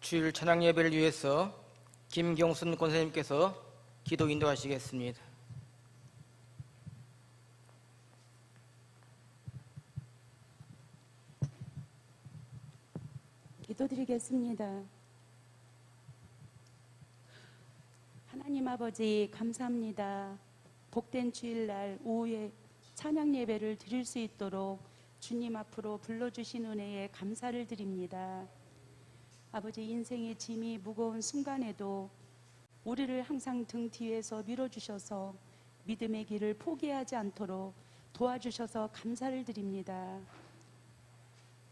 주일 찬양 예배를 위해서 김경순 권사님께서 기도 인도하시겠습니다. 기도드리겠습니다. 하나님 아버지 감사합니다. 복된 주일날 오후에 찬양 예배를 드릴 수 있도록 주님 앞으로 불러주신 은혜에 감사를 드립니다. 아버지, 인생의 짐이 무거운 순간에도 우리를 항상 등 뒤에서 밀어주셔서 믿음의 길을 포기하지 않도록 도와주셔서 감사를 드립니다.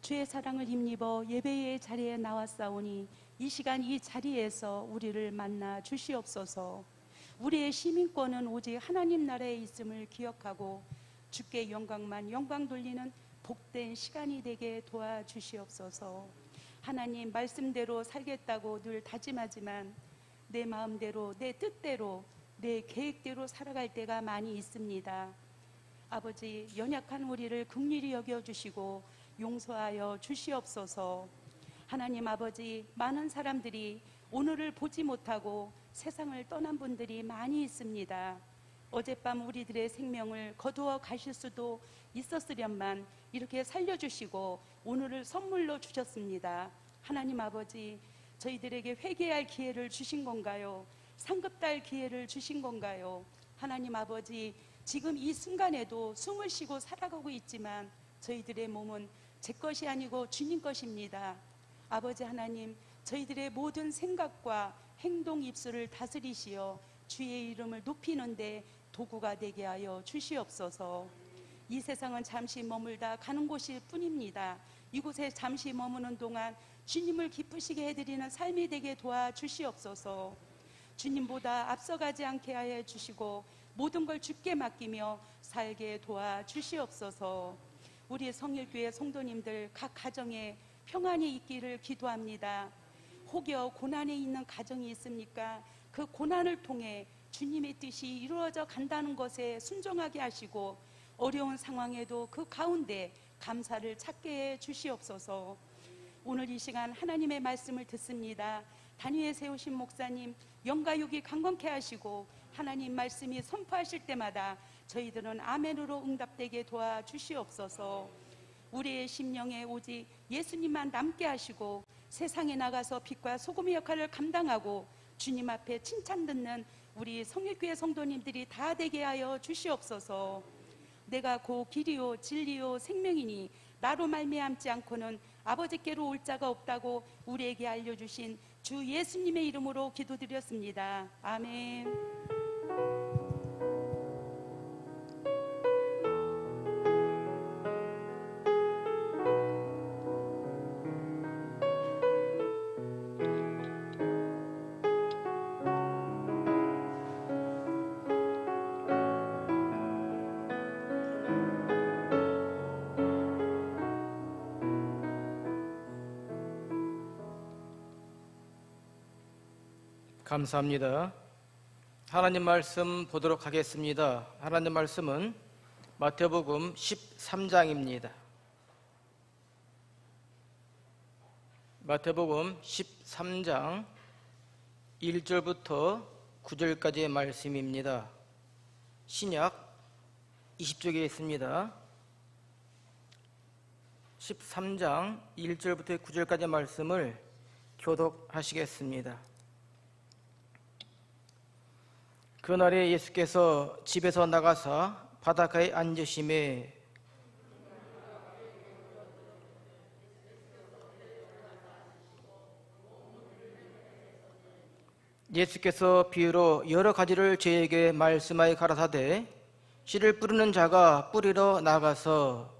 주의 사랑을 힘입어 예배의 자리에 나왔사오니 이 시간 이 자리에서 우리를 만나 주시옵소서. 우리의 시민권은 오직 하나님 나라에 있음을 기억하고 주께 영광만 영광 돌리는 복된 시간이 되게 도와주시옵소서. 하나님, 말씀대로 살겠다고 늘 다짐하지만 내 마음대로, 내 뜻대로, 내 계획대로 살아갈 때가 많이 있습니다. 아버지, 연약한 우리를 긍휼히 여겨주시고 용서하여 주시옵소서. 하나님 아버지, 많은 사람들이 오늘을 보지 못하고 세상을 떠난 분들이 많이 있습니다. 어젯밤 우리들의 생명을 거두어 가실 수도 있었으련만 이렇게 살려주시고 오늘을 선물로 주셨습니다. 하나님 아버지, 저희들에게 회개할 기회를 주신 건가요? 상급달 기회를 주신 건가요? 하나님 아버지, 지금 이 순간에도 숨을 쉬고 살아가고 있지만 저희들의 몸은 제 것이 아니고 주님 것입니다. 아버지 하나님, 저희들의 모든 생각과 행동 입술을 다스리시어 주의 이름을 높이는데 도구가 되게 하여 주시옵소서. 이 세상은 잠시 머물다 가는 곳일 뿐입니다. 이곳에 잠시 머무는 동안 주님을 기쁘시게 해드리는 삶이 되게 도와주시옵소서. 주님보다 앞서가지 않게 하여 주시고 모든 걸 주께 맡기며 살게 도와주시옵소서. 우리 성일교회 성도님들 각 가정에 평안이 있기를 기도합니다. 혹여 고난에 있는 가정이 있습니까? 그 고난을 통해 주님의 뜻이 이루어져 간다는 것에 순종하게 하시고 어려운 상황에도 그 가운데 감사를 찾게 해 주시옵소서. 오늘 이 시간 하나님의 말씀을 듣습니다. 단위에 세우신 목사님 영가육이 강건케 하시고 하나님 말씀이 선포하실 때마다 저희들은 아멘으로 응답되게 도와주시옵소서. 우리의 심령에 오직 예수님만 남게 하시고 세상에 나가서 빛과 소금의 역할을 감당하고 주님 앞에 칭찬 듣는 우리 성일교회 성도님들이 다 되게 하여 주시옵소서. 내가 곧 길이요 진리요 생명이니 나로 말미암지 않고는 아버지께로 올 자가 없다고 우리에게 알려주신 주 예수님의 이름으로 기도드렸습니다. 아멘. 감사합니다. 하나님 말씀 보도록 하겠습니다. 하나님 말씀은 마태복음 13장입니다. 마태복음 13장 1절부터 9절까지의 말씀입니다. 신약 20쪽에 있습니다. 13장 1절부터 9절까지의 말씀을 교독하시겠습니다. 그날에 예수께서 집에서 나가사 바닷가에 앉으심에 예수께서 비유로 여러 가지를 저에게 말씀하여 가라사대 씨를 뿌리는 자가 뿌리러 나가서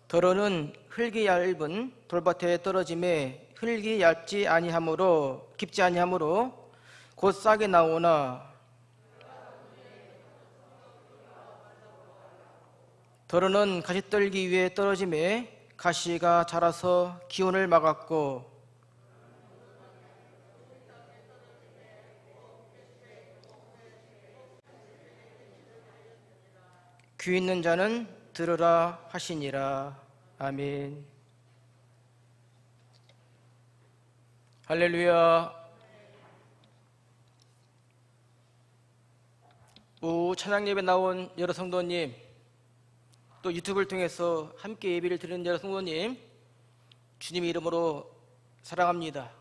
더러는 흙이 얇은 돌밭에 떨어짐에 흙이 얇지 아니하므로 깊지 아니하므로 곧 싹이 나오나 더러는 가시떨기 위에 떨어짐에 가시가 자라서 기온을 막았고 귀 있는 자는 들으라 하시니라. 아멘. 할렐루야. 찬양 예배 나온 여러 성도님, 또 유튜브를 통해서 함께 예배를 드리는 여러 성도님, 주님의 이름으로 사랑합니다.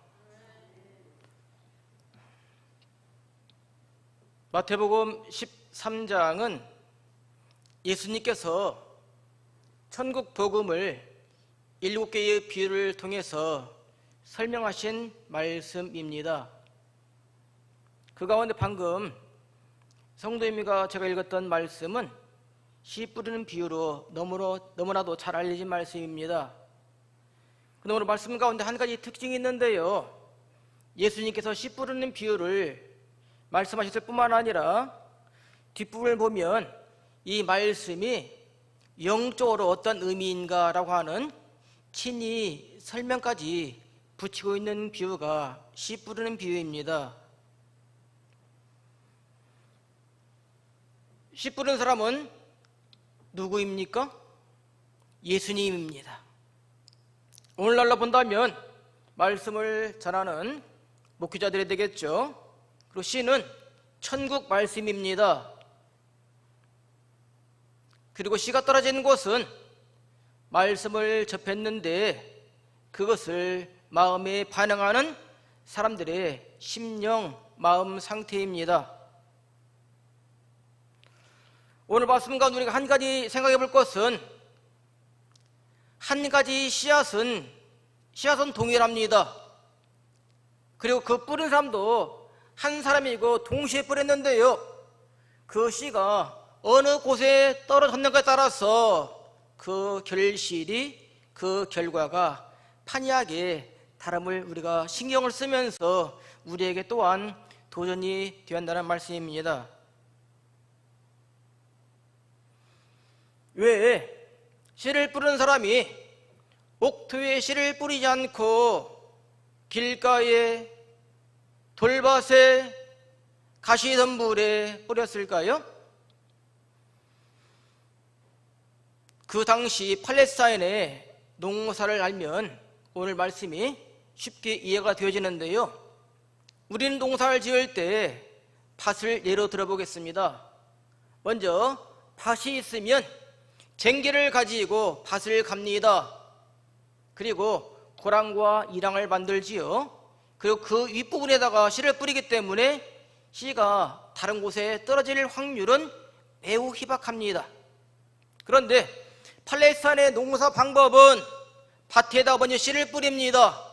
마태복음 13장은 예수님께서 천국 복음을 7개의 비유를 통해서 설명하신 말씀입니다. 그 가운데 방금 성도님과 제가 읽었던 말씀은 씨 뿌리는 비유로 너무나도 잘 알려진 말씀입니다. 그러므로 말씀 가운데 한 가지 특징이 있는데요, 예수님께서 씨 뿌리는 비유를 말씀하셨을 뿐만 아니라 뒷부분을 보면 이 말씀이 영적으로 어떤 의미인가라고 하는 친히 설명까지 붙이고 있는 비유가 씨 뿌리는 비유입니다. 씨 뿌리는 사람은 누구입니까? 예수님입니다. 오늘날로 본다면 말씀을 전하는 목회자들이 되겠죠. 그리고 씨는 천국 말씀입니다. 그리고 씨가 떨어진 곳은 말씀을 접했는데 그것을 마음에 반응하는 사람들의 심령, 마음 상태입니다. 오늘 말씀 가운데 우리가 한 가지 생각해 볼 것은, 한 가지 씨앗은 동일합니다. 그리고 그 뿌린 사람도 한 사람이고 동시에 뿌렸는데요, 그 씨가 어느 곳에 떨어졌는가에 따라서 그 결실이, 그 결과가 판이하게 다름을 우리가 신경을 쓰면서 우리에게 또한 도전이 되었다는 말씀입니다. 왜 씨를 뿌리는 사람이 옥토에 씨를 뿌리지 않고 길가에, 돌밭에, 가시덤불에 뿌렸을까요? 그 당시 팔레스타인의 농사를 알면 오늘 말씀이 쉽게 이해가 되어지는데요, 우리는 농사를 지을 때 밭을 예로 들어보겠습니다. 먼저 밭이 있으면 쟁기를 가지고 밭을 갑니다. 그리고 고랑과 이랑을 만들지요. 그리고 그 윗부분에다가 씨를 뿌리기 때문에 씨가 다른 곳에 떨어질 확률은 매우 희박합니다. 그런데 팔레스타인의 농사 방법은 밭에다 먼저 씨를 뿌립니다.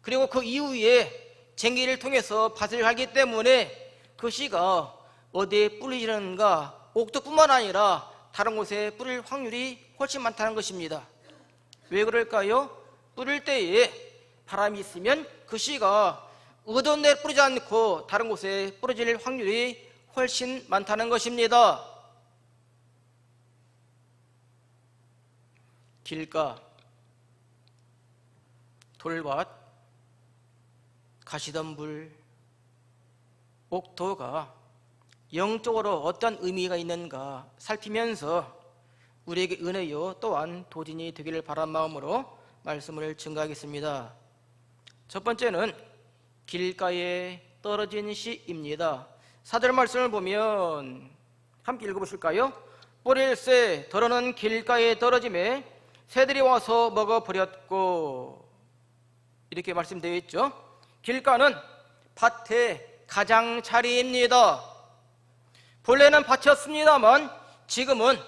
그리고 그 이후에 쟁기를 통해서 밭을 갈기 때문에 그 씨가 어디에 뿌리는가, 옥토뿐만 아니라 다른 곳에 뿌릴 확률이 훨씬 많다는 것입니다. 왜 그럴까요? 뿌릴 때에 바람이 있으면 그 씨가 의도한 데 뿌리지 않고 다른 곳에 뿌려질 확률이 훨씬 많다는 것입니다. 길가, 돌밭, 가시덤불, 옥토가 영적으로 어떤 의미가 있는가 살피면서 우리에게 은혜요 또한 도전이 되기를 바란 마음으로 말씀을 증거하겠습니다. 첫 번째는 길가에 떨어진 씨입니다. 4절 말씀을 보면 함께 읽어보실까요? 뿌릴새 더러는 길가에 떨어짐에 새들이 와서 먹어버렸고, 이렇게 말씀되어 있죠. 길가는 밭의 가장자리입니다. 본래는 밭이었습니다만 지금은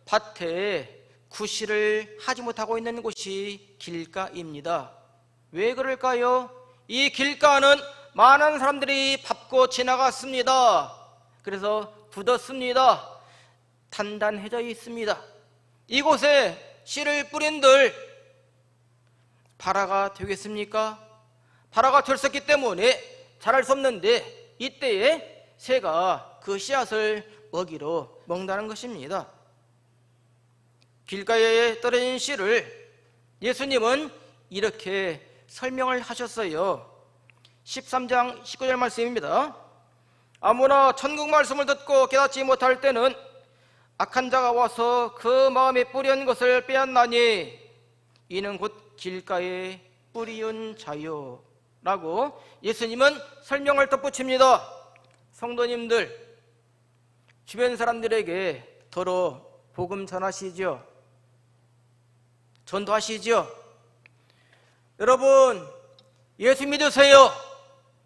밭에 구실을 하지 못하고 있는 곳이 길가입니다. 왜 그럴까요? 이 길가는 많은 사람들이 밟고 지나갔습니다. 그래서 굳었습니다. 단단해져 있습니다. 이곳에 씨를 뿌린들 발화가 되겠습니까? 발화가 될 수 없기 때문에 자랄 수 없는데 이때에 새가 그 씨앗을 먹이로 먹는다는 것입니다. 길가에 떨어진 씨를 예수님은 이렇게 설명을 하셨어요. 13장 19절 말씀입니다. 아무나 천국 말씀을 듣고 깨닫지 못할 때는 악한 자가 와서 그 마음에 뿌리온 것을 빼앗나니 이는 곧 길가에 뿌리온 자요 라고 예수님은 설명을 덧붙입니다. 성도님들, 주변 사람들에게 더러 복음 전하시죠. 전도하시죠. 여러분, 예수 믿으세요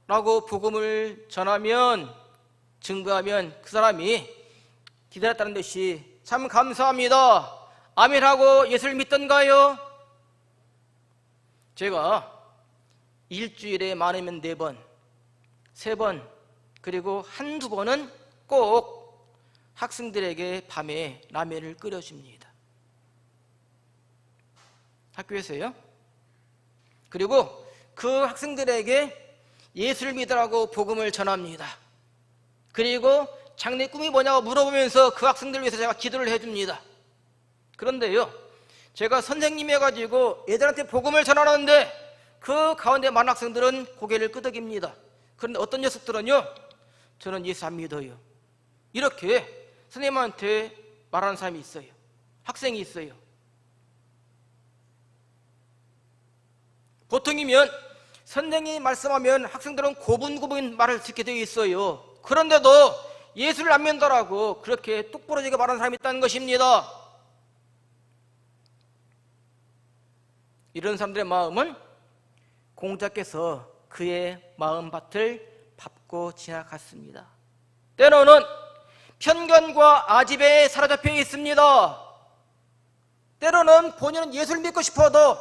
라고 복음을 전하면, 증거하면 그 사람이 기다렸다는 듯이 참 감사합니다, 아멘하고 예수를 믿던가요? 제가 일주일에 많으면 4번, 3번, 그리고 한두 번은 꼭 학생들에게 밤에 라면을 끓여줍니다. 학교에서요. 그리고 그 학생들에게 예수를 믿으라고 복음을 전합니다. 그리고 장래 꿈이 뭐냐고 물어보면서 그 학생들을 위해서 제가 기도를 해줍니다. 그런데요, 제가 선생님 해가지고 애들한테 복음을 전하는데 그 가운데 많은 학생들은 고개를 끄덕입니다. 그런데 어떤 녀석들은요, 저는 예수 안 믿어요, 이렇게 선생님한테 말하는 사람이 있어요. 학생이 있어요. 보통이면 선생님이 말씀하면 학생들은 고분고분 말을 듣게 되어 있어요. 그런데도 예수를 안 믿더라고 그렇게 똑부러지게 말하는 사람이 있다는 것입니다. 이런 사람들의 마음은 공자께서 그의 마음밭을 밟고 지나갔습니다. 때로는 편견과 아집에 사로잡혀 있습니다. 때로는 본인은 예수를 믿고 싶어도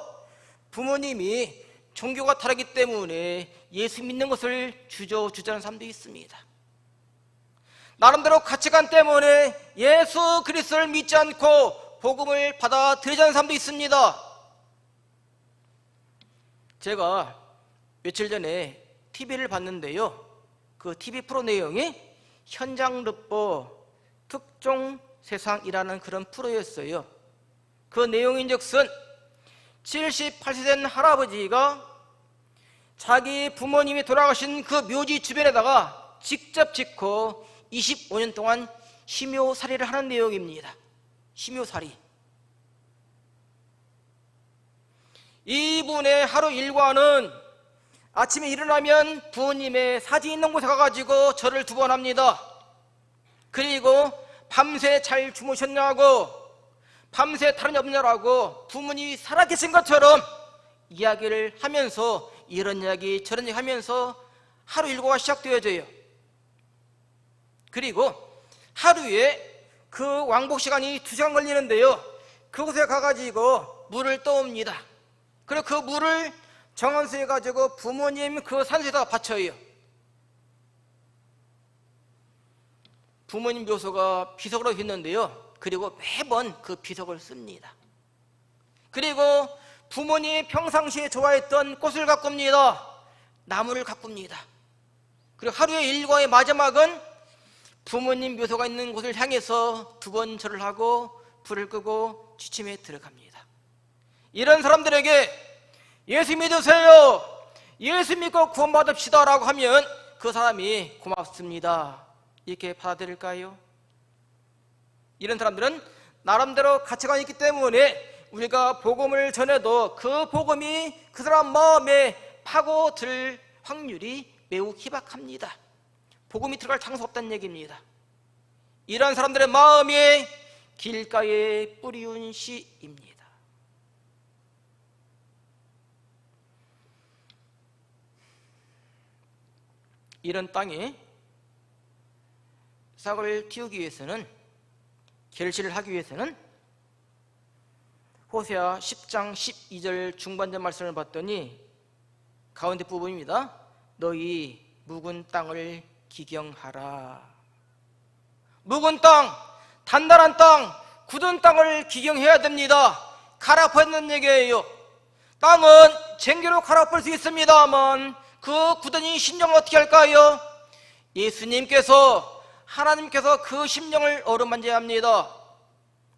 부모님이 종교가 다르기 때문에 예수 믿는 것을 주저주저하는 사람도 있습니다. 나름대로 가치관 때문에 예수 그리스도를 믿지 않고 복음을 받아들이지 않는 사람도 있습니다. 제가 며칠 전에 TV를 봤는데요, 그 TV 프로 내용이 현장르보 특종세상이라는 그런 프로였어요. 그 내용인즉슨 78세 된 할아버지가 자기 부모님이 돌아가신 그 묘지 주변에다가 직접 짓고 25년 동안 심요살이를 하는 내용입니다. 심요살이. 이분의 하루 일과는 아침에 일어나면 부모님의 사진 있는 곳에 가가지고 절을 2번 합니다. 그리고 밤새 잘 주무셨냐고, 밤새 다른 일 없냐라고 부모님이 살아계신 것처럼 이야기를 하면서 이런 이야기 저런 이야기 하면서 하루 일과가 시작되어져요. 그리고 하루에 그 왕복 시간이 2시간 걸리는데요, 그곳에 가가지고 물을 떠옵니다. 그리고 그 물을 정원수에 가지고 부모님 그 산수에다가 바쳐요. 부모님 묘소가 비석으로 있는데요, 그리고 매번 그 비석을 씁니다. 그리고 부모님이 평상시에 좋아했던 꽃을 가꿉니다. 나무를 가꿉니다. 그리고 하루의 일과의 마지막은 부모님 묘소가 있는 곳을 향해서 2번 절을 하고 불을 끄고 취침에 들어갑니다. 이런 사람들에게 예수 믿으세요, 예수 믿고 구원받읍시다 라고 하면 그 사람이 고맙습니다 이렇게 받아들일까요? 이런 사람들은 나름대로 가치관이 있기 때문에 우리가 복음을 전해도 그 복음이 그 사람 마음에 파고들 확률이 매우 희박합니다. 복음이 들어갈 장소 없다는 얘기입니다. 이러한 사람들의 마음이 길가에 뿌리운 씨입니다. 이런 땅에 싹을 틔우기 위해서는, 결실을 하기 위해서는 호세아 10장 12절 중반전 말씀을 봤더니 가운데 부분입니다. 너희 묵은 땅을 기경하라. 묵은 땅, 단단한 땅, 굳은 땅을 기경해야 됩니다. 갈아엎어야 된다는 얘기예요. 땅은 쟁기로 갈아엎을 수 있습니다만 그 굳은 이 심령을 어떻게 할까요? 예수님께서, 하나님께서 그 심령을 어루만져야 합니다.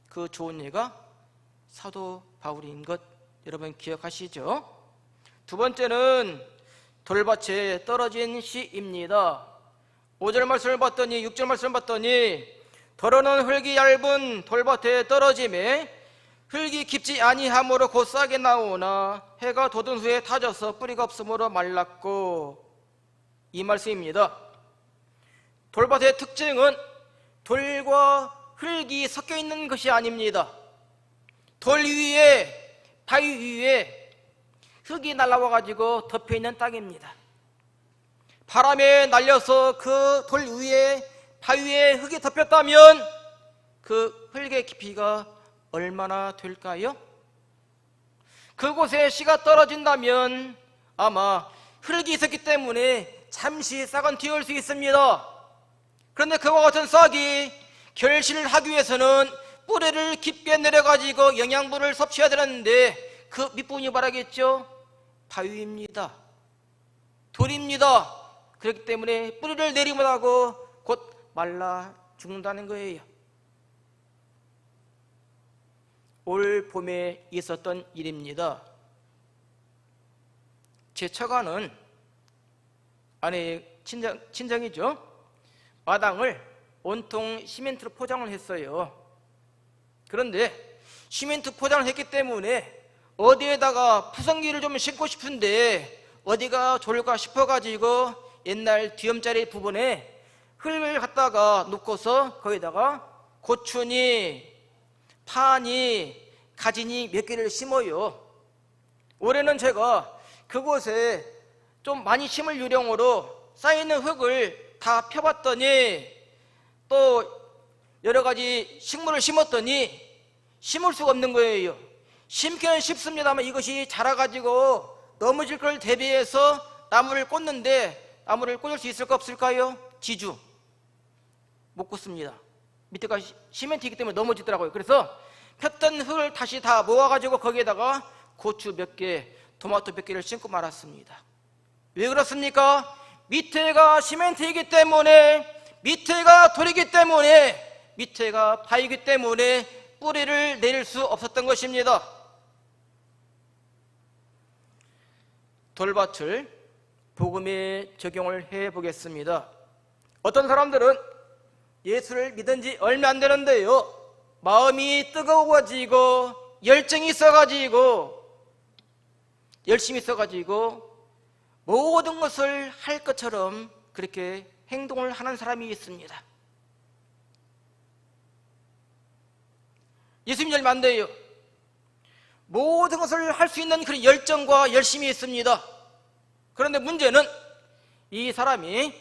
그 좋은 예가 사도 바울인 것 여러분 기억하시죠? 2번째는 돌밭에 떨어진 씨입니다. 5절 말씀을 봤더니, 6절 말씀을 봤더니 더러는 흙이 얇은 돌밭에 떨어짐에 흙이 깊지 아니함으로 곧 싹이 나오나 해가 돋은 후에 타져서 뿌리가 없으므로 말랐고, 이 말씀입니다. 돌밭의 특징은 돌과 흙이 섞여 있는 것이 아닙니다. 돌 위에, 바위 위에 흙이 날아와 가지고 덮여 있는 땅입니다. 바람에 날려서 그 돌 위에, 바위 위에 흙이 덮였다면 그 흙의 깊이가 얼마나 될까요? 그곳에 씨가 떨어진다면 아마 흙이 있었기 때문에 잠시 싹은 튀어올 수 있습니다. 그런데 그와 같은 싹이 결실을 하기 위해서는 뿌리를 깊게 내려가지고 영양분을 섭취해야 되는데 그 밑부분이 말하겠죠? 바위입니다. 돌입니다. 그렇기 때문에 뿌리를 내리 못하고 곧 말라 죽는다는 거예요. 올 봄에 있었던 일입니다. 제 처가는 아내의 친정이죠. 마당을 온통 시멘트로 포장을 했어요. 그런데 시멘트 포장을 했기 때문에 어디에다가 푸성기를 좀 심고 싶은데 어디가 좋을까 싶어가지고 옛날 뒤엄자리 부분에 흙을 갖다가 놓고서 거기다가 고추니 파니 가지니 몇 개를 심어요. 올해는 제가 그곳에 좀 많이 심을 요령으로 쌓이는 흙을 다 펴봤더니 또 여러 가지 식물을 심었더니 심을 수가 없는 거예요. 심기는 쉽습니다만 이것이 자라가지고 넘어질 걸 대비해서 나무를 꽂는데 나무를 꽂을 수 있을까 없을까요? 지주 못 꽂습니다. 밑에가 시멘트이기 때문에 넘어지더라고요. 그래서 폈던 흙을 다시 다 모아가지고 거기에다가 고추 몇 개, 토마토 몇 개를 심고 말았습니다. 왜 그렇습니까? 밑에가 시멘트이기 때문에, 밑에가 돌이기 때문에, 밑에가 바위이기 때문에 뿌리를 내릴 수 없었던 것입니다. 돌밭을 복음에 적용을 해보겠습니다. 어떤 사람들은 예수를 믿은 지 얼마 안 되는데요, 마음이 뜨거워지고 열정이 있어가지고 열심히 있어가지고 모든 것을 할 것처럼 그렇게 행동을 하는 사람이 있습니다. 예수 믿는 얼마 안 돼요. 모든 것을 할 수 있는 그런 열정과 열심이 있습니다. 그런데 문제는 이 사람이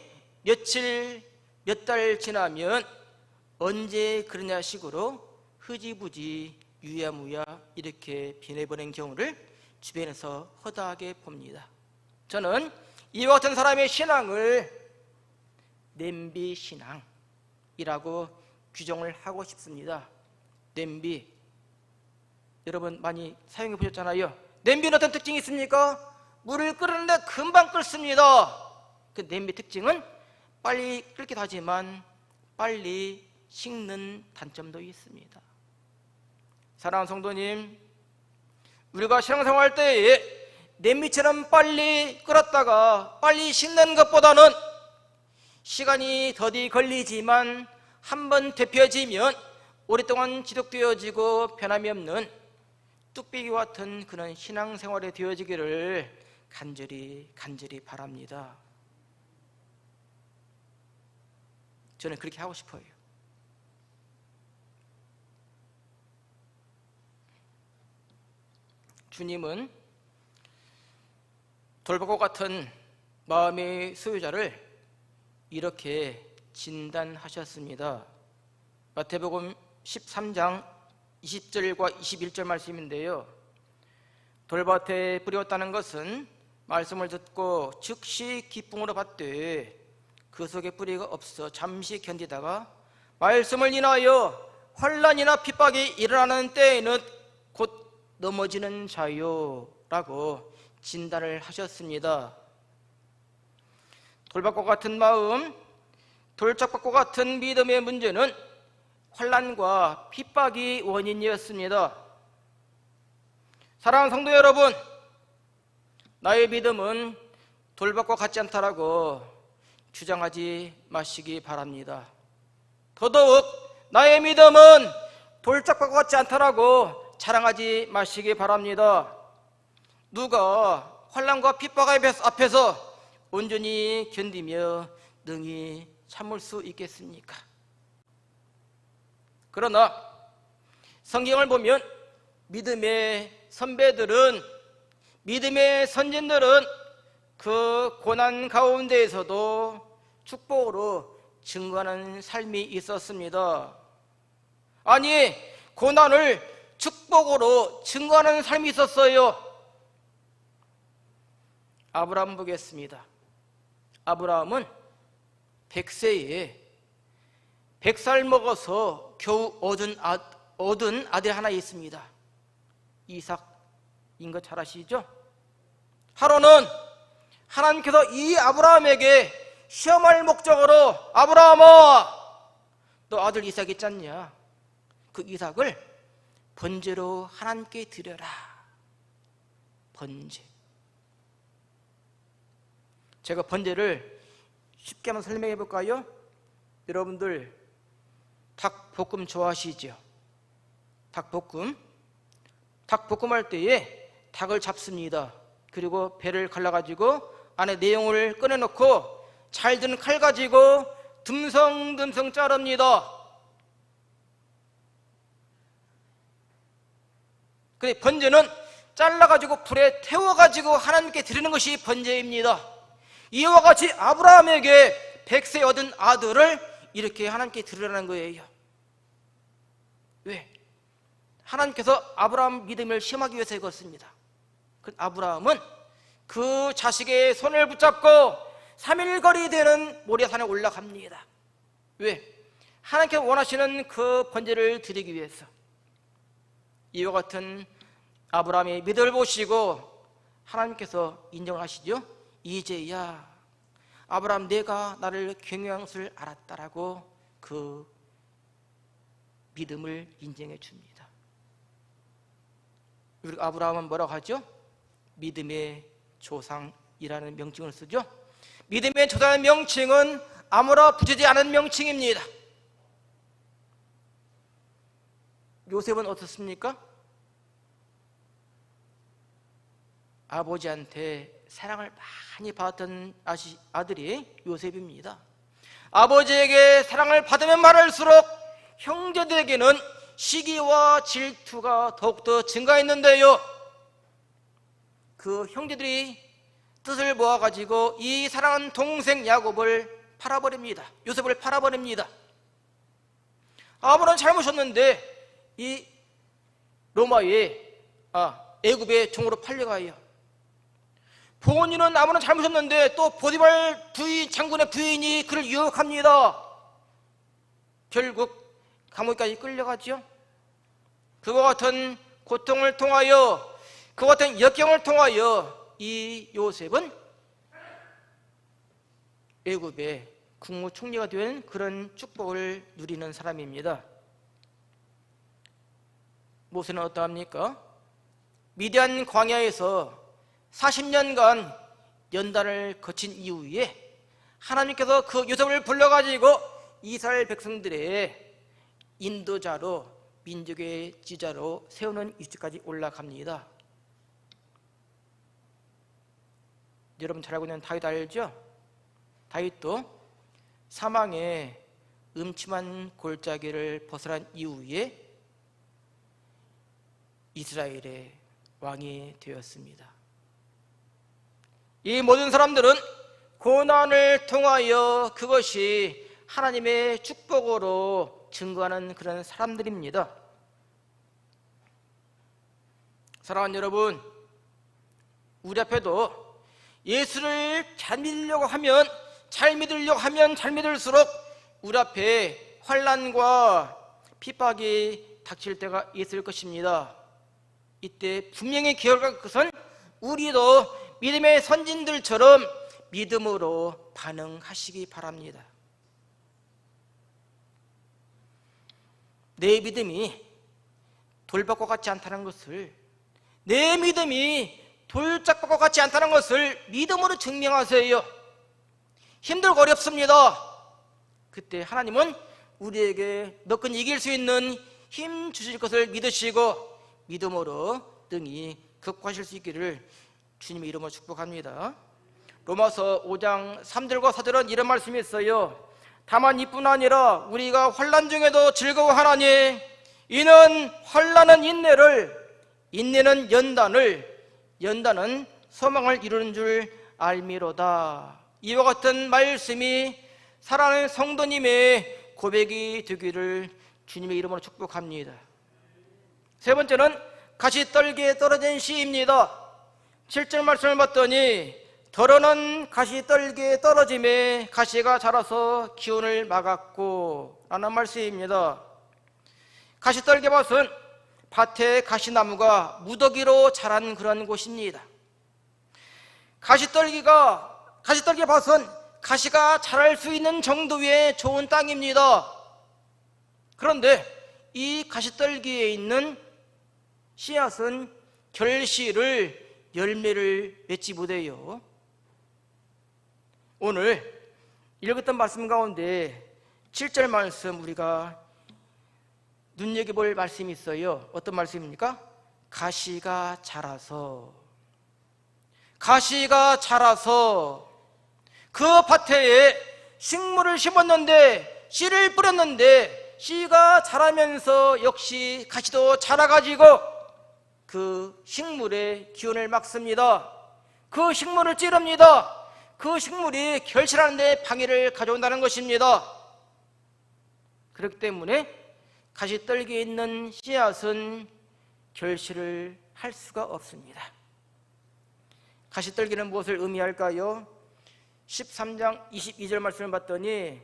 며칠 몇 달 지나면 언제 그러냐 식으로 흐지부지 유야무야 이렇게 변해버린 경우를 주변에서 허다하게 봅니다. 저는 이와 같은 사람의 신앙을 냄비 신앙이라고 규정을 하고 싶습니다. 냄비, 여러분 많이 사용해 보셨잖아요. 냄비는 어떤 특징이 있습니까? 물을 끓이는데 금방 끓습니다. 그 냄비 특징은 빨리 끓기도 하지만 빨리 식는 단점도 있습니다. 사랑하는 성도님, 우리가 신앙생활할 때에 냄비처럼 빨리 끓었다가 빨리 식는 것보다는 시간이 더디 걸리지만 한번 데펴지면 오랫동안 지속되어지고 변함이 없는 뚝배기와 같은 그런 신앙생활이 되어지기를 간절히 바랍니다. 저는 그렇게 하고 싶어요. 주님은 돌보고 같은 마음의 소유자를 이렇게 진단하셨습니다. 마태복음 13장 20절과 21절 말씀인데요, 돌밭에 뿌렸다는 것은 말씀을 듣고 즉시 기쁨으로 받되 그 속에 뿌리가 없어 잠시 견디다가 말씀을 인하여 환난이나 핍박이 일어나는 때에는 곧 넘어지는 자요 라고 진단을 하셨습니다. 돌밭과 같은 마음, 돌짝밭과 같은 믿음의 문제는 환난과 핍박이 원인이었습니다. 사랑하는 성도 여러분, 나의 믿음은 돌밭과 같지 않다라고 주장하지 마시기 바랍니다. 더더욱 나의 믿음은 돌짝과 같지 않다라고 자랑하지 마시기 바랍니다. 누가 환난과 핍박 앞에서 온전히 견디며 능히 참을 수 있겠습니까? 그러나 성경을 보면 믿음의 선배들은, 믿음의 선진들은 그 고난 가운데에서도 축복으로 증거하는 삶이 있었습니다. 아니, 고난을 축복으로 증거하는 삶이 있었어요. 아브라함 보겠습니다. 아브라함은 100세에 100살 먹어서 겨우 얻은 아들 하나 있습니다. 이삭인 거 잘 아시죠? 하루는 하나님께서 이 아브라함에게 시험할 목적으로, 아브라함아, 너 아들 이삭 있지 않냐? 그 이삭을 번제로 하나님께 드려라. 번제. 제가 번제를 쉽게 한번 설명해 볼까요? 여러분들 닭볶음 좋아하시죠? 닭볶음 할 때에 닭을 잡습니다. 그리고 배를 갈라가지고 안에 내용을 꺼내놓고 잘 든 칼 가지고 듬성듬성 자릅니다. 근데 번제는 잘라가지고 불에 태워가지고 하나님께 드리는 것이 번제입니다. 이와 같이 아브라함에게 100세 얻은 아들을 이렇게 하나님께 드리라는 거예요. 왜? 하나님께서 아브라함 믿음을 시험하기 위해서 이것입니다. 아브라함은 그 자식의 손을 붙잡고 3일 거리 되는 모리아산에 올라갑니다. 왜? 하나님께서 원하시는 그 번제를 드리기 위해서. 이와 같은 아브라함의 믿음을 보시고 하나님께서 인정을 하시죠. 이제야 아브라함, 내가 나를 경외할 줄 알았다라고 그 믿음을 인정해 줍니다. 그리고 아브라함은 뭐라고 하죠? 믿음의 조상이라는 명칭을 쓰죠. 믿음의 조상의 명칭은 아무나 붙이지 않은 명칭입니다. 요셉은 어떻습니까? 아버지한테 사랑을 많이 받았던 아들이 요셉입니다. 아버지에게 사랑을 받으면 받을수록 형제들에게는 시기와 질투가 더욱더 증가했는데요, 그 형제들이 뜻을 모아가지고 이 사랑하는 동생 야곱을 팔아버립니다. 요셉을 팔아버립니다. 아무런 잘못이었는데 이 애굽의 종으로 팔려가요. 본인은 아무런 잘못이었는데 또 보디발 장군의 부인이 그를 유혹합니다. 결국 감옥까지 끌려가죠. 그와 같은 고통을 통하여, 그와 같은 역경을 통하여 이 요셉은 애굽의 국무총리가 된 그런 축복을 누리는 사람입니다. 모세는 어떠합니까? 미디안 광야에서 40년간 연단을 거친 이후에 하나님께서 그 요셉을 불러가지고 이스라엘 백성들의 인도자로, 민족의 지자로 세우는 위치까지 올라갑니다. 여러분 잘 알고 있는 다윗 알죠? 다윗도 사망의 음침한 골짜기를 벗어난 이후에 이스라엘의 왕이 되었습니다. 이 모든 사람들은 고난을 통하여 그것이 하나님의 축복으로 증거하는 그런 사람들입니다. 사랑하는 여러분, 우리 앞에도 예수를 잘 믿으려고 하면, 잘 믿을수록 우리 앞에 환난과 핍박이 닥칠 때가 있을 것입니다. 이때 분명히 기억할 것은 우리도 믿음의 선진들처럼 믿음으로 반응하시기 바랍니다. 내 믿음이 돌밭과 같지 않다는 것을, 내 믿음이 돌짝밭과 같지 않다는 것을 믿음으로 증명하세요. 힘들고 어렵습니다. 그때 하나님은 우리에게 너끈 이길 수 있는 힘 주실 것을 믿으시고 믿음으로 등이 극복하실 수 있기를 주님의 이름으로 축복합니다. 로마서 5장 3절과 4절은 이런 말씀이 있어요. 다만 이뿐 아니라 우리가 환난 중에도 즐거워하나니 이는 환난은 인내를, 인내는 연단을, 연단은 소망을 이루는 줄 알미로다. 이와 같은 말씀이 사랑하는 성도님의 고백이 되기를 주님의 이름으로 축복합니다. 세 번째는 가시떨기에 떨어진 씨입니다. 7절 말씀을 봤더니 더러는 가시떨기에 떨어짐에 가시가 자라서 기운을 막았고 라는 말씀입니다. 가시떨기밭은 밭에 가시나무가 무더기로 자란 그런 곳입니다. 가시떨기밭은 가시가 자랄 수 있는 정도의 좋은 땅입니다. 그런데 이 가시떨기에 있는 씨앗은 결실을, 열매를 맺지 못해요. 오늘 읽었던 말씀 가운데 7절 말씀 우리가 눈여겨볼 말씀이 있어요. 어떤 말씀입니까? 가시가 자라서 그 밭에 식물을 심었는데 씨를 뿌렸는데 씨가 자라면서 역시 가시도 자라가지고 그 식물의 기운을 막습니다. 그 식물을 찌릅니다. 그 식물이 결실하는 데 방해를 가져온다는 것입니다. 그렇기 때문에 가시떨기에 있는 씨앗은 결실을 할 수가 없습니다. 가시떨기는 무엇을 의미할까요? 13장 22절 말씀을 봤더니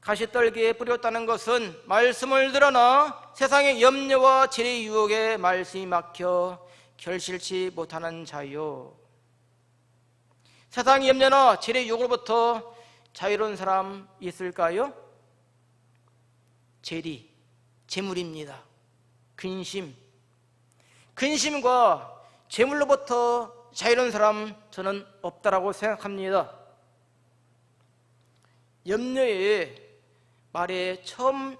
가시떨기에 뿌렸다는 것은 말씀을 들으나 세상의 염려와 재리 유혹에 말씀이 막혀 결실치 못하는 자요. 세상의 염려나 재리 유혹으로부터 자유로운 사람 있을까요? 재리, 재물입니다. 근심과 재물로부터 자유로운 사람 저는 없다라고 생각합니다. 염려의 말에 처음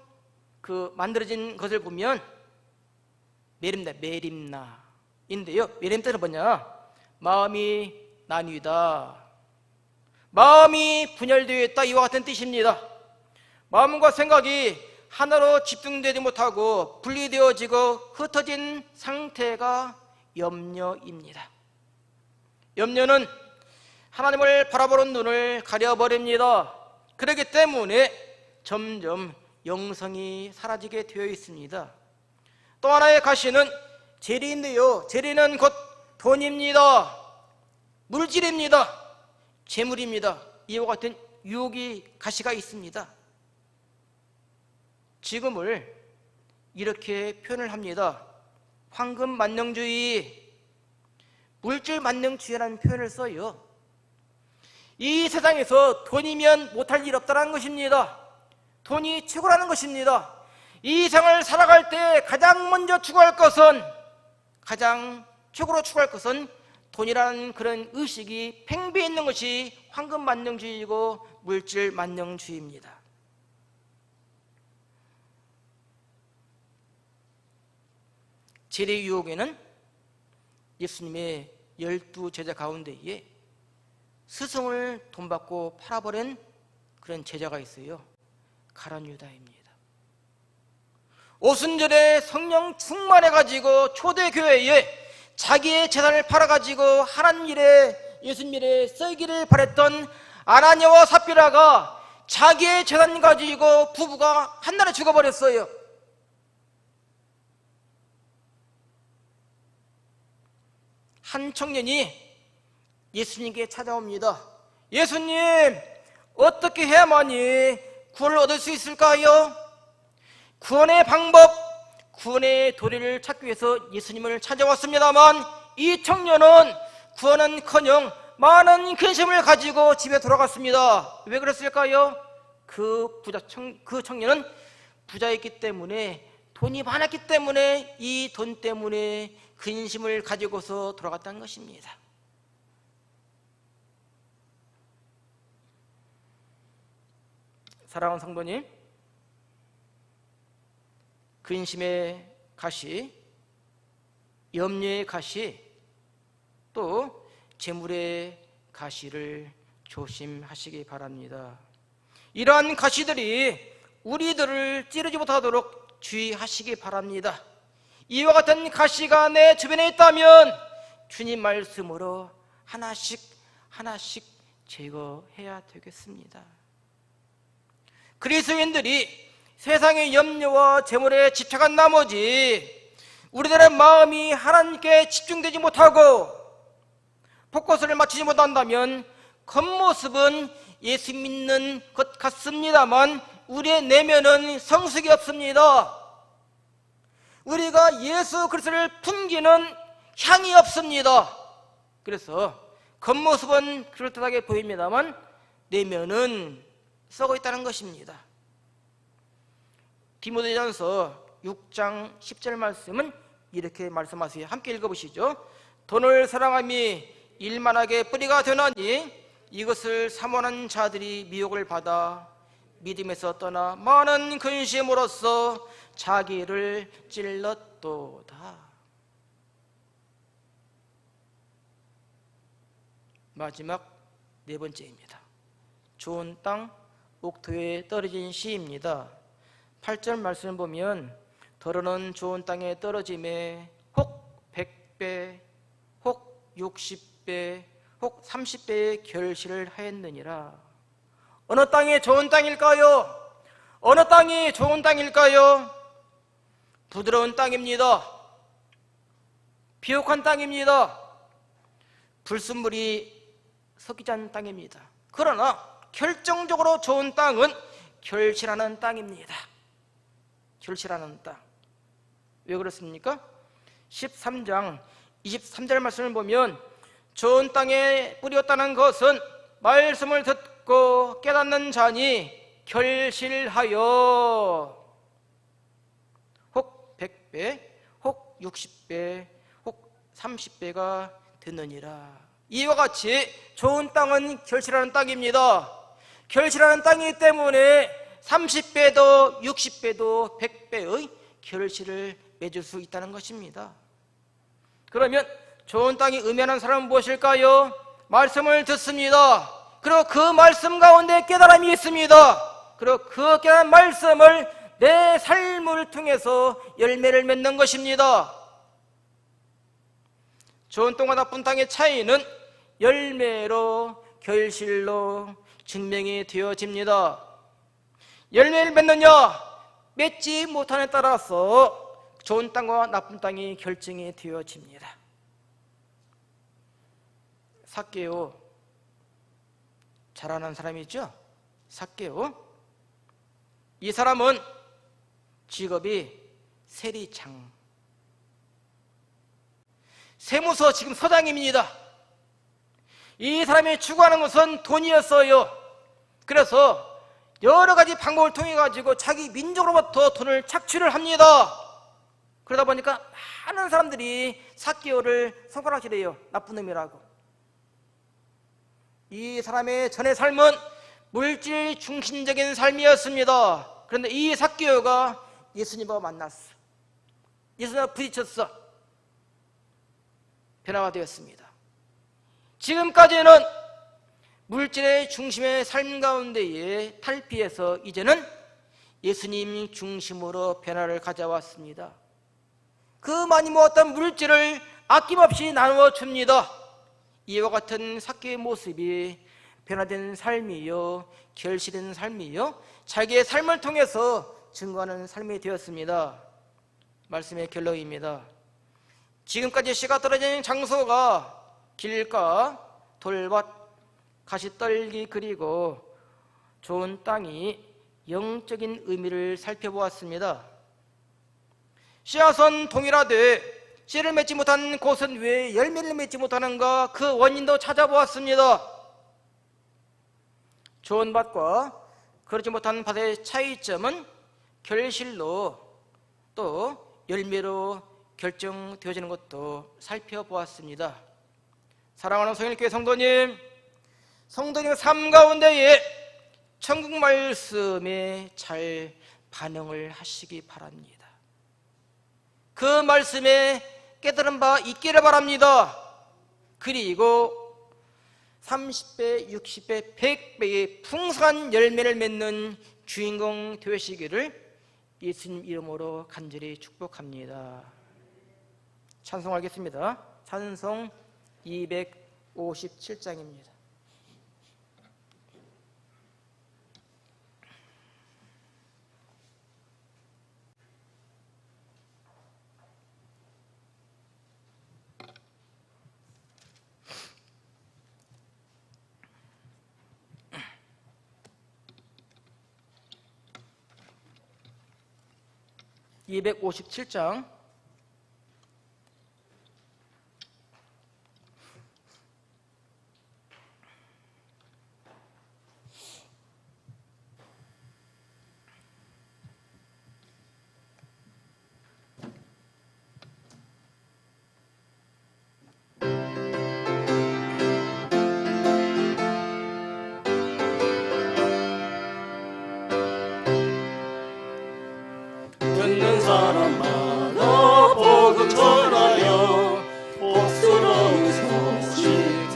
만들어진 것을 보면 메림나인데요. 메림자는 뭐냐? 마음이 나뉘다, 마음이 분열되어 있다, 이와 같은 뜻입니다. 마음과 생각이 하나로 집중되지 못하고 분리되어지고 흩어진 상태가 염려입니다. 염려는 하나님을 바라보는 눈을 가려버립니다. 그렇기 때문에 점점 영성이 사라지게 되어 있습니다. 또 하나의 가시는 재리인데요, 재리는 곧 돈입니다. 물질입니다. 재물입니다. 이와 같은 유혹이 가시가 있습니다. 지금을 이렇게 표현을 합니다. 황금 만능주의, 물질 만능주의라는 표현을 써요. 이 세상에서 돈이면 못할 일 없다는 것입니다. 돈이 최고라는 것입니다. 이 생을 살아갈 때 가장 먼저 추구할 것은, 가장 최고로 추구할 것은 돈이라는 그런 의식이 팽배해 있는 것이 황금 만능주의이고 물질 만능주의입니다. 재래 유혹에는 예수님의 12제자 가운데에 스승을 돈 받고 팔아버린 그런 제자가 있어요. 가룟 유다입니다. 오순절에 성령 충만해가지고 초대교회에 자기의 재산을 팔아가지고 하나님 일에, 예수님 일에 쓰기를 바랬던 아나니아와 삽비라가 자기의 재산 가지고 부부가 한날에 죽어버렸어요. 한 청년이 예수님께 찾아옵니다. 예수님, 어떻게 해야만이 구원을 얻을 수 있을까요? 구원의 방법, 구원의 도리를 찾기 위해서 예수님을 찾아왔습니다만 이 청년은 구원은커녕 많은 근심을 가지고 집에 돌아갔습니다. 왜 그랬을까요? 그 청년은 부자였기 때문에, 돈이 많았기 때문에 이 돈 때문에 근심을 가지고서 돌아갔다는 것입니다. 사랑하는 성도님, 근심의 가시, 염려의 가시, 또 재물의 가시를 조심하시기 바랍니다. 이러한 가시들이 우리들을 찌르지 못하도록 주의하시기 바랍니다. 이와 같은 가시가 내 주변에 있다면 주님 말씀으로 하나씩 제거해야 되겠습니다. 그리스도인들이 세상의 염려와 재물에 집착한 나머지 우리들의 마음이 하나님께 집중되지 못하고 포커스를 맞추지 못한다면 겉모습은 예수 믿는 것 같습니다만 우리의 내면은 성숙이 없습니다. 우리가 예수 그리스도를 풍기는 향이 없습니다. 그래서 겉모습은 그럴듯하게 보입니다만 내면은 썩어 있다는 것입니다. 디모데전서 6장 10절 말씀은 이렇게 말씀하세요. 함께 읽어보시죠. 돈을 사랑함이 일만하게 뿌리가 되나니 이것을 사모하는 자들이 미혹을 받아 믿음에서 떠나 많은 근심으로써 자기를 찔렀도다. 마지막 네 번째입니다. 좋은 땅 옥토에 떨어진 씨입니다. 8절 말씀을 보면 더러는 좋은 땅에 떨어짐에 혹 100배, 혹 60배, 혹 30배의 결실을 하였느니라. 어느 땅이 좋은 땅일까요? 어느 땅이 좋은 땅일까요? 부드러운 땅입니다. 비옥한 땅입니다. 불순물이 섞이지 않는 땅입니다. 그러나 결정적으로 좋은 땅은 결실하는 땅입니다. 결실하는 땅. 왜 그렇습니까? 13장 23절 말씀을 보면 좋은 땅에 뿌렸다는 것은 말씀을 듣고 깨닫는 자니 결실하여 혹 100배, 혹 60배, 혹 30배가 되느니라. 이와 같이 좋은 땅은 결실하는 땅입니다. 결실하는 땅이기 때문에 30배도 60배도 100배의 결실을 맺을 수 있다는 것입니다. 그러면 좋은 땅이 의미하는 사람은 무엇일까요? 말씀을 듣습니다. 그리고 그 말씀 가운데 깨달음이 있습니다. 그리고 그 깨달은 말씀을 내 삶을 통해서 열매를 맺는 것입니다. 좋은 땅과 나쁜 땅의 차이는 열매로 결실로 증명이 되어집니다. 열매를 맺느냐 맺지 못하느냐에 따라서 좋은 땅과 나쁜 땅이 결정이 되어집니다. 삭개오, 잘 아는 사람이죠? 삭개오. 이 사람은 직업이 세리장, 세무서 지금 서장입니다. 이 사람이 추구하는 것은 돈이었어요. 그래서 여러 가지 방법을 통해 가지고 자기 민족으로부터 돈을 착취를 합니다. 그러다 보니까 많은 사람들이 삭개오를 손가락질해요. 나쁜 놈이라고. 이 사람의 전의 삶은 물질 중심적인 삶이었습니다. 그런데 이 삭개오가 예수님과 만났어. 예수님과 부딪혔어. 변화가 되었습니다. 지금까지는 물질의 중심의 삶 가운데에 탈피해서 이제는 예수님 중심으로 변화를 가져왔습니다. 그 많이 모았던 물질을 아낌없이 나누어 줍니다. 이와 같은 삭개의 모습이 변화된 삶이요, 결실된 삶이요, 자기의 삶을 통해서 증거하는 삶이 되었습니다. 말씀의 결론입니다. 지금까지 씨가 떨어진 장소가 길가, 돌밭, 가시떨기 그리고 좋은 땅이 영적인 의미를 살펴보았습니다. 씨앗은 동일하되 씨를 맺지 못한 곳은 왜 열매를 맺지 못하는가, 그 원인도 찾아보았습니다. 좋은 밭과 그렇지 못한 밭의 차이점은 결실로 또 열매로 결정되어지는 것도 살펴보았습니다. 사랑하는 성일교회 성도님, 성도님의 삶 가운데에 천국 말씀에 잘 반응을 하시기 바랍니다. 그 말씀에 깨달은 바 있기를 바랍니다. 그리고 30배, 60배, 100배의 풍성한 열매를 맺는 주인공 되시기를 예수님 이름으로 간절히 축복합니다. 찬송하겠습니다. 찬송 257장입니다. (257장) 듣는 사람마다 복음 전하여 복스러운 소식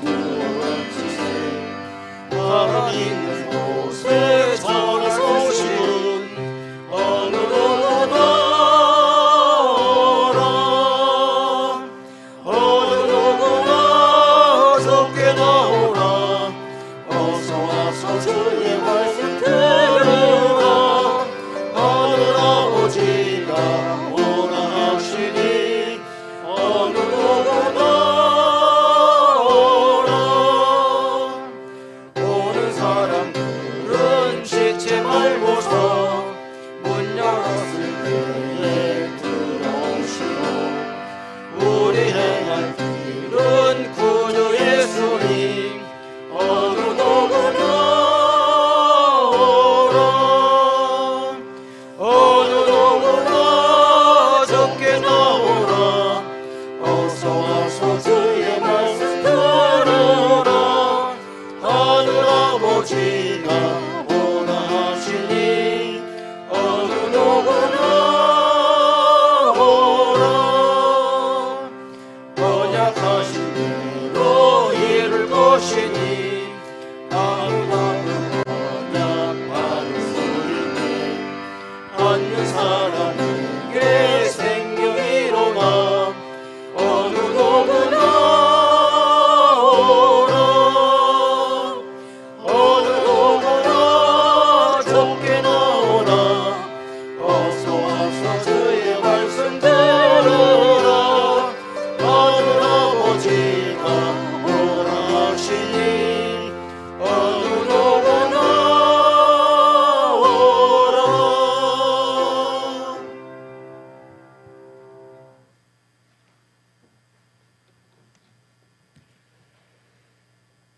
들어주세. 바람 있는 곳에 전할 소식은 어느 누구나 어느 누구나 적게 나오라. 어서 와서 주의 말씀 들으라. 하늘 아버지가 원하시니 어느 누구나 오라. 오는 사람들은 지체 말고서 문 열었을 때에 들어오시오. 우리 행할 길은 구주 예수님 어느 누구나 오라. 어느 누구나 적게 나오라. 어서 와서 주의 말씀 들으라. 하늘 아버지가 원하시니 어느 누구나 오라. 언약하신 대로 이룰 것이니 아무나도 언약 받을 수 있네. 받는 사람에게 생명이 일어나 어느 누구나 오라. 어느 누구나 적게 나오라. 어서 와서 주의 말씀 들으라. 하늘 아버지가 원하시니 어느 누구나 오라.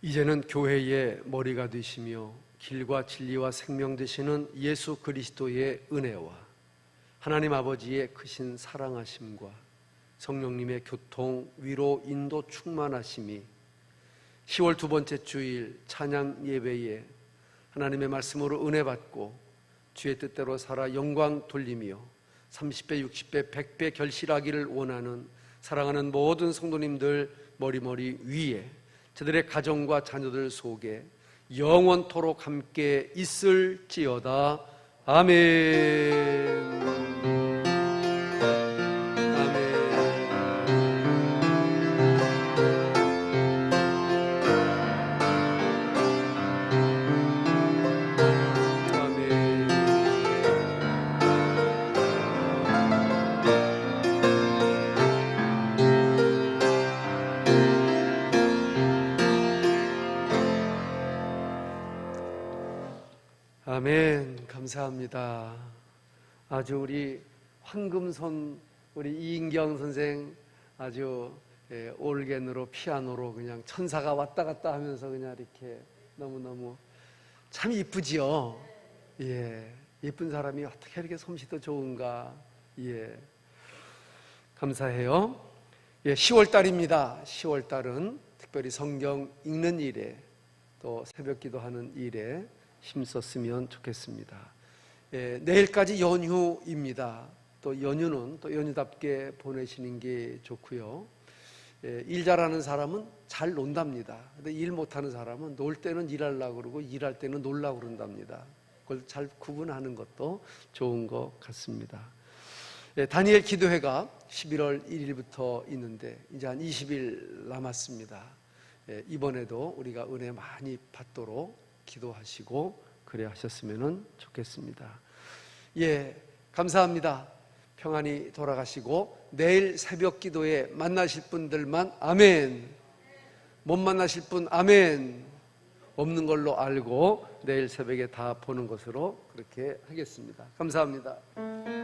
이제는 교회의 머리가 되시며 길과 진리와 생명 되시는 예수 그리스도의 은혜와 하나님 아버지의 크신 사랑하심과 성령님의 교통, 위로, 인도, 충만하심이 10월 두 번째 주일 찬양 예배에 하나님의 말씀으로 은혜 받고 주의 뜻대로 살아 영광 돌리며 30배, 60배, 100배 결실하기를 원하는 사랑하는 모든 성도님들 머리머리 위에 저들의 가정과 자녀들 속에 영원토록 함께 있을지어다. 아멘. 아멘. 감사합니다. 아주 우리 황금손 우리 이인경 선생 아주 올겐으로 피아노로 그냥 천사가 왔다 갔다 하면서 그냥 이렇게 너무너무 참 이쁘지요. 예, 예쁜 사람이 어떻게 이렇게 솜씨도 좋은가. 예, 감사해요. 예, 10월 달입니다. 10월 달은 특별히 성경 읽는 일에 또 새벽 기도하는 일에 힘썼으면 좋겠습니다. 예, 내일까지 연휴입니다. 또 연휴는 또 연휴답게 보내시는 게 좋고요. 일 잘하는 사람은 잘 논답니다. 근데 일 못하는 사람은 놀 때는 일하려고 그러고 일할 때는 놀라고 그런답니다. 그걸 잘 구분하는 것도 좋은 것 같습니다. 다니엘 기도회가 11월 1일부터 있는데 이제 한 20일 남았습니다. 이번에도 우리가 은혜 많이 받도록 기도하시고 그래 하셨으면 좋겠습니다. 감사합니다. 평안히 돌아가시고 내일 새벽 기도에 만나실 분들만 아멘. 못 만나실 분 아멘. 없는 걸로 알고 내일 새벽에 다 보는 것으로 그렇게 하겠습니다. 감사합니다.